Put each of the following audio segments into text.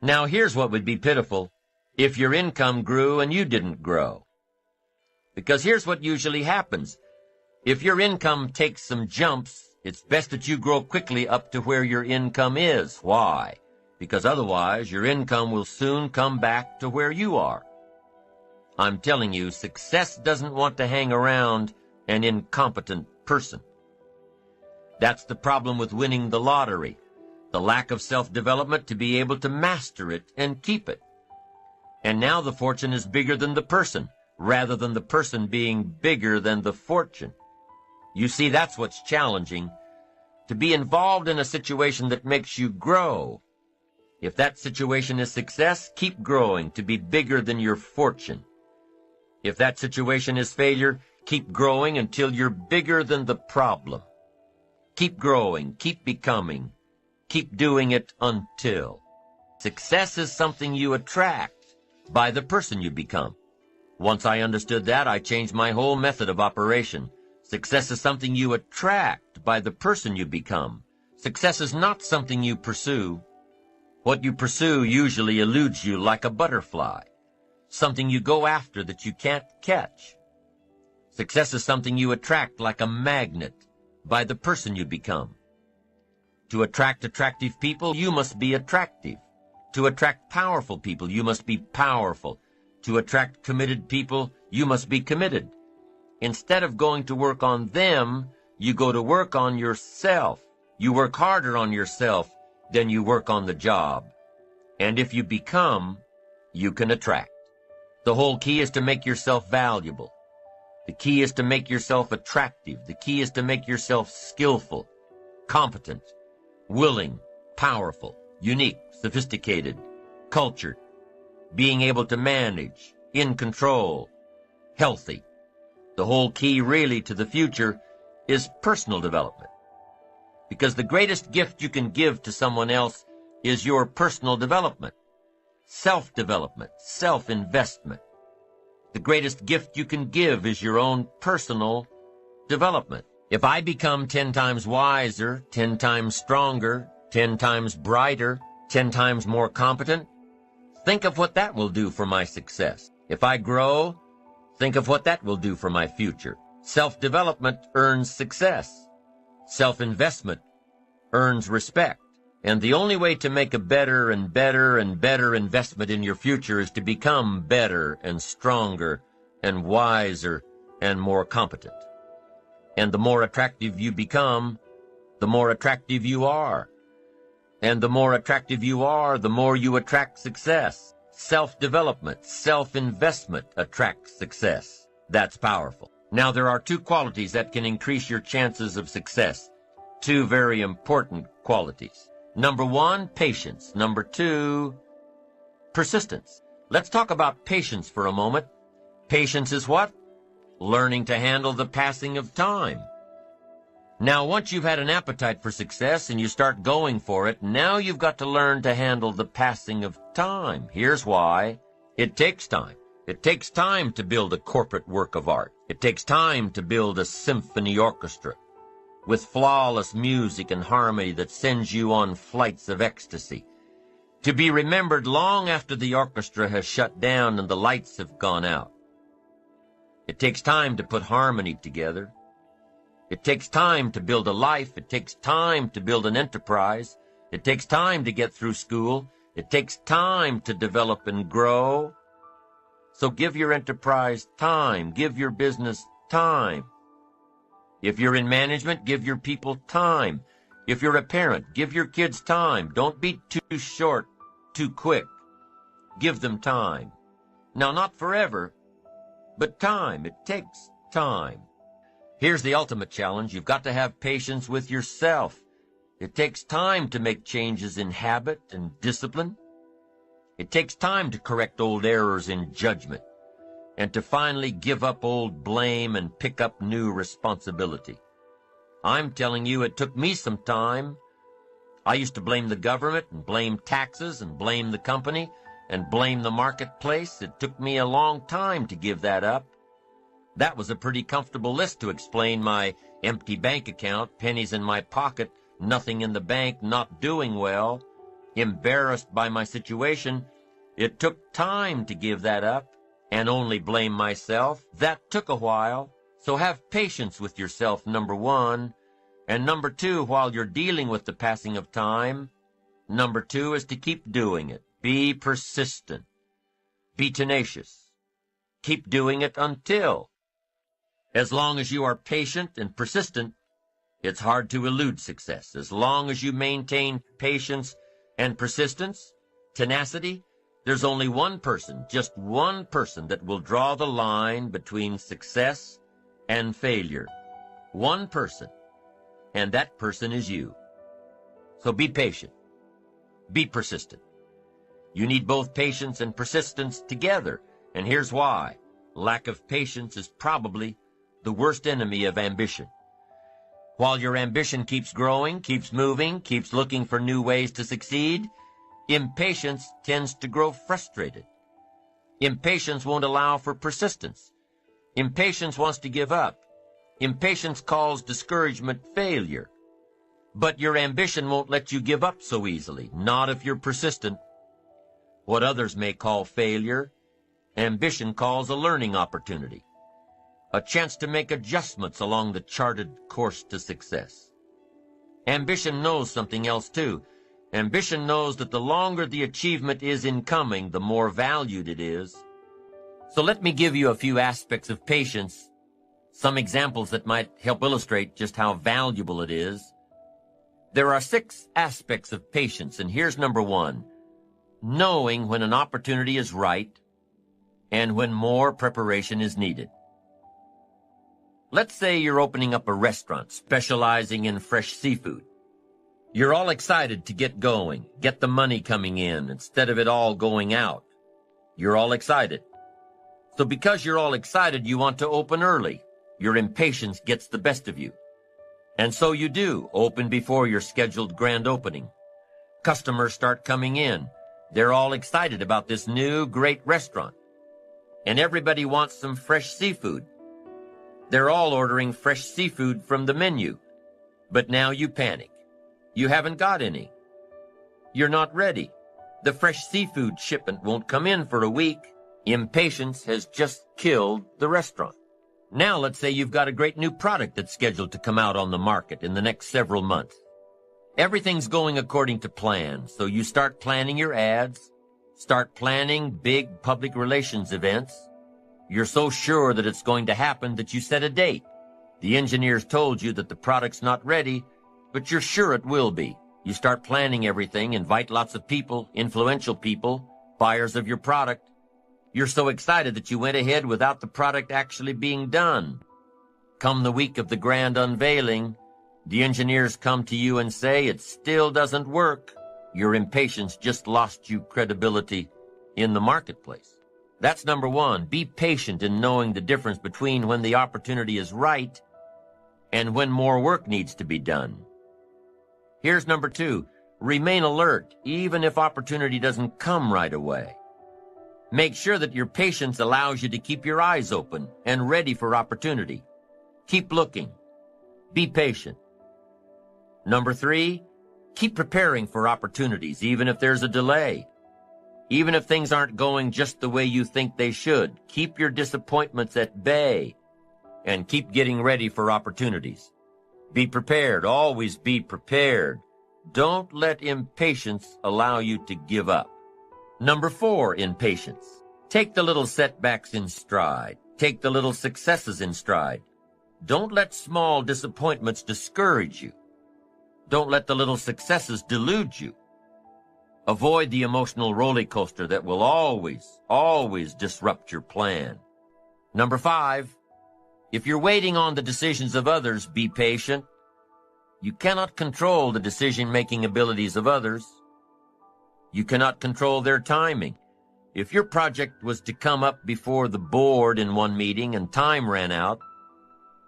Now here's what would be pitiful if your income grew and you didn't grow. Because here's what usually happens. If your income takes some jumps, it's best that you grow quickly up to where your income is. Why? Because otherwise your income will soon come back to where you are. I'm telling you, success doesn't want to hang around an incompetent person. That's the problem with winning the lottery, the lack of self-development to be able to master it and keep it. And now the fortune is bigger than the person, rather than the person being bigger than the fortune. You see, that's what's challenging, to be involved in a situation that makes you grow. If that situation is success, keep growing to be bigger than your fortune. If that situation is failure, keep growing until you're bigger than the problem. Keep growing, keep becoming, keep doing it until. Success is something you attract by the person you become. Once I understood that, I changed my whole method of operation. Success is something you attract by the person you become. Success is not something you pursue. What you pursue usually eludes you like a butterfly, something you go after that you can't catch. Success is something you attract like a magnet by the person you become. To attract attractive people, you must be attractive. To attract powerful people, you must be powerful. To attract committed people, you must be committed. Instead of going to work on them, you go to work on yourself. You work harder on yourself than you work on the job. And if you become, you can attract. The whole key is to make yourself valuable. The key is to make yourself attractive. The key is to make yourself skillful, competent, willing, powerful, unique, sophisticated, cultured, being able to manage, in control, healthy. The whole key really to the future is personal development. Because the greatest gift you can give to someone else is your personal development, self-development, self-investment. The greatest gift you can give is your own personal development. If I become 10 times wiser, 10 times stronger, 10 times brighter, 10 times more competent, think of what that will do for my success. If I grow, think of what that will do for my future. Self-development earns success. Self-investment earns respect. And the only way to make a better and better and better investment in your future is to become better and stronger and wiser and more competent. And the more attractive you become, the more attractive you are. And the more attractive you are, the more you attract success. Self-development, self-investment attracts success. That's powerful. Now, there are two qualities that can increase your chances of success. Two very important qualities. Number one, patience. Number two, persistence. Let's talk about patience for a moment. Patience is what? Learning to handle the passing of time. Now, once you've had an appetite for success and you start going for it, now you've got to learn to handle the passing of time. Here's why. It takes time. It takes time to build a corporate work of art. It takes time to build a symphony orchestra with flawless music and harmony that sends you on flights of ecstasy, to be remembered long after the orchestra has shut down and the lights have gone out. It takes time to put harmony together. It takes time to build a life. It takes time to build an enterprise. It takes time to get through school. It takes time to develop and grow. So give your enterprise time. Give your business time. If you're in management, give your people time. If you're a parent, give your kids time. Don't be too short, too quick. Give them time. Now, not forever, but time. It takes time. Here's the ultimate challenge. You've got to have patience with yourself. It takes time to make changes in habit and discipline. It takes time to correct old errors in judgment, and to finally give up old blame and pick up new responsibility. I'm telling you, it took me some time. I used to blame the government and blame taxes and blame the company and blame the marketplace. It took me a long time to give that up. That was a pretty comfortable list to explain my empty bank account, pennies in my pocket, nothing in the bank, not doing well. embarrassed by my situation. It took time to give that up and only blame myself. That took a while. So have patience with yourself, number one. And number two, while you're dealing with the passing of time, number two is to keep doing it. Be persistent. Be tenacious. Keep doing it until. As long as you are patient and persistent, it's hard to elude success. As long as you maintain patience and persistence, tenacity, there's only one person, just one person, that will draw the line between success and failure. One person, and that person is you. So be patient. Be persistent. You need both patience and persistence together, and here's why. Lack of patience is probably the worst enemy of ambition. While your ambition keeps growing, keeps moving, keeps looking for new ways to succeed, impatience tends to grow frustrated. Impatience won't allow for persistence. Impatience wants to give up. Impatience calls discouragement failure. But your ambition won't let you give up so easily, not if you're persistent. What others may call failure, ambition calls a learning opportunity, a chance to make adjustments along the charted course to success. Ambition knows something else too. Ambition knows that the longer the achievement is in coming, the more valued it is. So let me give you a few aspects of patience, some examples that might help illustrate just how valuable it is. There are 6 aspects of patience, and here's number 1. Knowing when an opportunity is right and when more preparation is needed. Let's say you're opening up a restaurant specializing in fresh seafood. You're all excited to get going, get the money coming in instead of it all going out. You're all excited. So because you're all excited, you want to open early. Your impatience gets the best of you. And so you do, open before your scheduled grand opening. Customers start coming in. They're all excited about this new great restaurant. And everybody wants some fresh seafood. They're all ordering fresh seafood from the menu. But now you panic. You haven't got any. You're not ready. The fresh seafood shipment won't come in for a week. Impatience has just killed the restaurant. Now let's say you've got a great new product that's scheduled to come out on the market in the next several months. Everything's going according to plan, so you start planning your ads, start planning big public relations events. You're so sure that it's going to happen that you set a date. The engineers told you that the product's not ready, but you're sure it will be. You start planning everything, invite lots of people, influential people, buyers of your product. You're so excited that you went ahead without the product actually being done. Come the week of the grand unveiling, the engineers come to you and say it still doesn't work. Your impatience just lost you credibility in the marketplace. That's number 1. Be patient in knowing the difference between when the opportunity is right and when more work needs to be done. Here's number 2. Remain alert, even if opportunity doesn't come right away. Make sure that your patience allows you to keep your eyes open and ready for opportunity. Keep looking. Be patient. Number 3, keep preparing for opportunities, even if there's a delay. Even if things aren't going just the way you think they should, keep your disappointments at bay and keep getting ready for opportunities. Be prepared. Always be prepared. Don't let impatience allow you to give up. Number 4 in patience. Take the little setbacks in stride. Take the little successes in stride. Don't let small disappointments discourage you. Don't let the little successes delude you. Avoid the emotional roller coaster that will always disrupt your plan. Number 5, if you're waiting on the decisions of others, be patient. You cannot control the decision-making abilities of others. You cannot control their timing. If your project was to come up before the board in one meeting and time ran out,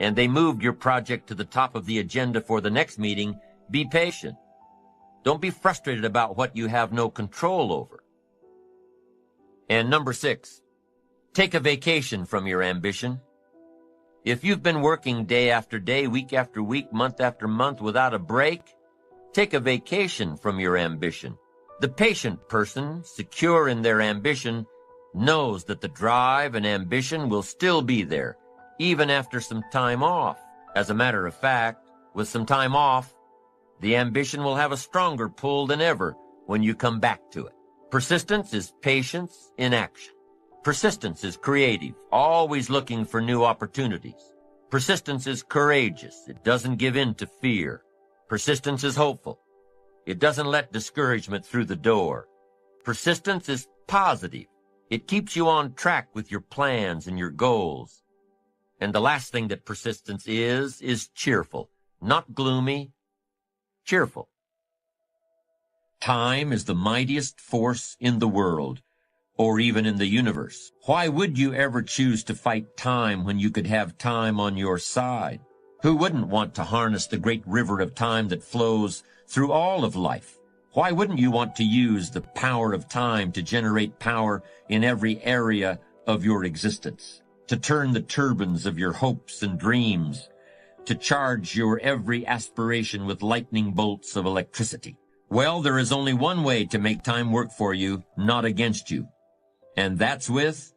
and they moved your project to the top of the agenda for the next meeting, be patient. Don't be frustrated about what you have no control over. And number 6, take a vacation from your ambition. If you've been working day after day, week after week, month after month without a break, take a vacation from your ambition. The patient person, secure in their ambition, knows that the drive and ambition will still be there, even after some time off. As a matter of fact, with some time off, the ambition will have a stronger pull than ever when you come back to it. Persistence is patience in action. Persistence is creative, always looking for new opportunities. Persistence is courageous. It doesn't give in to fear. Persistence is hopeful. It doesn't let discouragement through the door. Persistence is positive. It keeps you on track with your plans and your goals. And the last thing that persistence is cheerful. Not gloomy, cheerful. Time is the mightiest force in the world, or even in the universe. Why would you ever choose to fight time when you could have time on your side? Who wouldn't want to harness the great river of time that flows through all of life? Why wouldn't you want to use the power of time to generate power in every area of your existence, to turn the turbines of your hopes and dreams, to charge your every aspiration with lightning bolts of electricity? Well, there is only one way to make time work for you, not against you, and that's with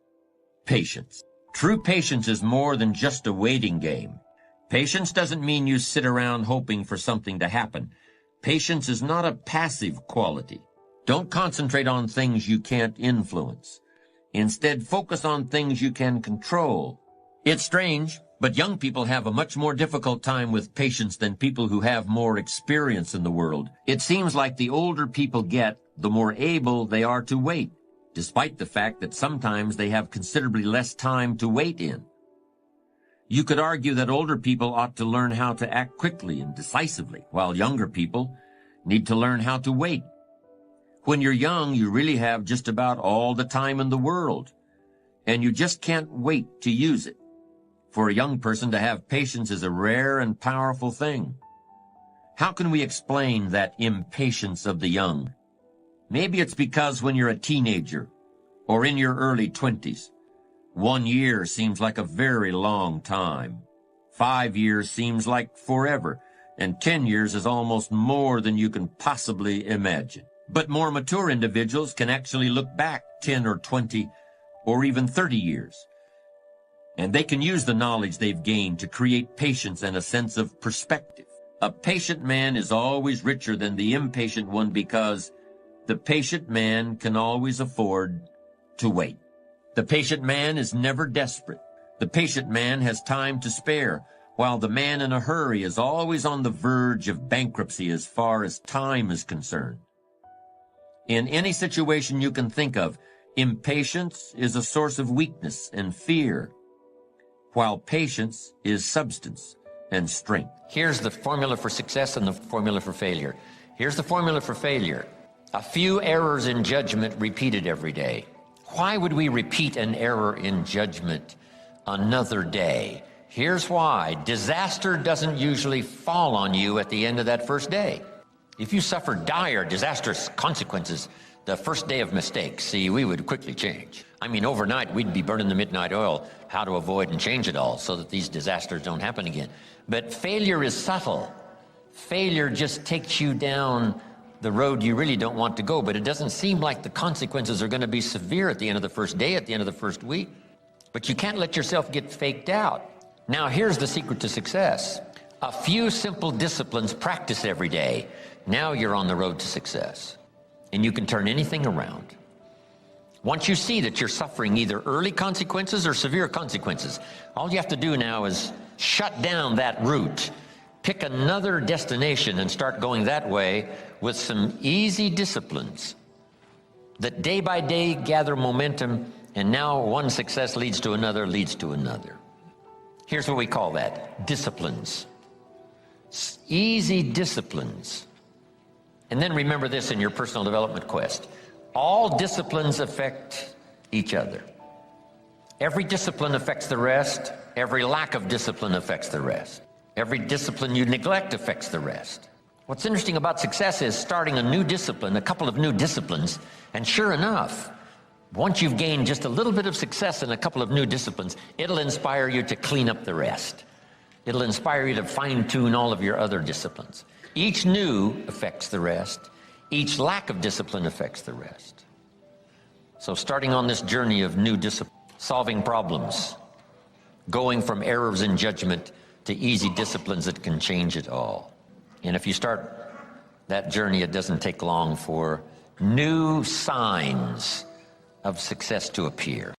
patience. True patience is more than just a waiting game. Patience doesn't mean you sit around hoping for something to happen. Patience is not a passive quality. Don't concentrate on things you can't influence. Instead, focus on things you can control. It's strange, but young people have a much more difficult time with patience than people who have more experience in the world. It seems like the older people get, the more able they are to wait, despite the fact that sometimes they have considerably less time to wait in. You could argue that older people ought to learn how to act quickly and decisively, while younger people need to learn how to wait. When you're young, you really have just about all the time in the world, and you just can't wait to use it. For a young person to have patience is a rare and powerful thing. How can we explain that impatience of the young? Maybe it's because when you're a teenager or in your early 20s, 1 year seems like a very long time. 5 years seems like forever, and 10 years is almost more than you can possibly imagine. But more mature individuals can actually look back 10 or 20 or even 30 years. And they can use the knowledge they've gained to create patience and a sense of perspective. A patient man is always richer than the impatient one because the patient man can always afford to wait. The patient man is never desperate. The patient man has time to spare, while the man in a hurry is always on the verge of bankruptcy as far as time is concerned. In any situation you can think of, impatience is a source of weakness and fear, while patience is substance and strength. Here's the formula for success and the formula for failure. Here's the formula for failure. A few errors in judgment repeated every day. Why would we repeat an error in judgment another day? Here's why. Disaster doesn't usually fall on you at the end of that first day. If you suffer dire, disastrous consequences the first day of mistakes, see, we would quickly change. I mean, overnight, we'd be burning the midnight oil, how to avoid and change it all so that these disasters don't happen again. But failure is subtle. Failure just takes you down the road you really don't want to go, but it doesn't seem like the consequences are going to be severe at the end of the first day, at the end of the first week. But you can't let yourself get faked out. Now, here's the secret to success. A few simple disciplines practiced every day. Now you're on the road to success, and you can turn anything around. Once you see that you're suffering either early consequences or severe consequences, all you have to do now is shut down that route, pick another destination and start going that way with some easy disciplines that day by day gather momentum, and now one success leads to another, leads to another. Here's what we call that: disciplines. Easy disciplines. And then remember this in your personal development quest. All disciplines affect each other. Every discipline affects the rest. Every lack of discipline affects the rest. Every discipline you neglect affects the rest. What's interesting about success is starting a new discipline, a couple of new disciplines, and sure enough, once you've gained just a little bit of success in a couple of new disciplines, it'll inspire you to clean up the rest. It'll inspire you to fine-tune all of your other disciplines. Each new affects the rest. Each lack of discipline affects the rest. So starting on this journey of new discipline, solving problems, going from errors in judgment to easy disciplines that can change it all. And if you start that journey, it doesn't take long for new signs of success to appear.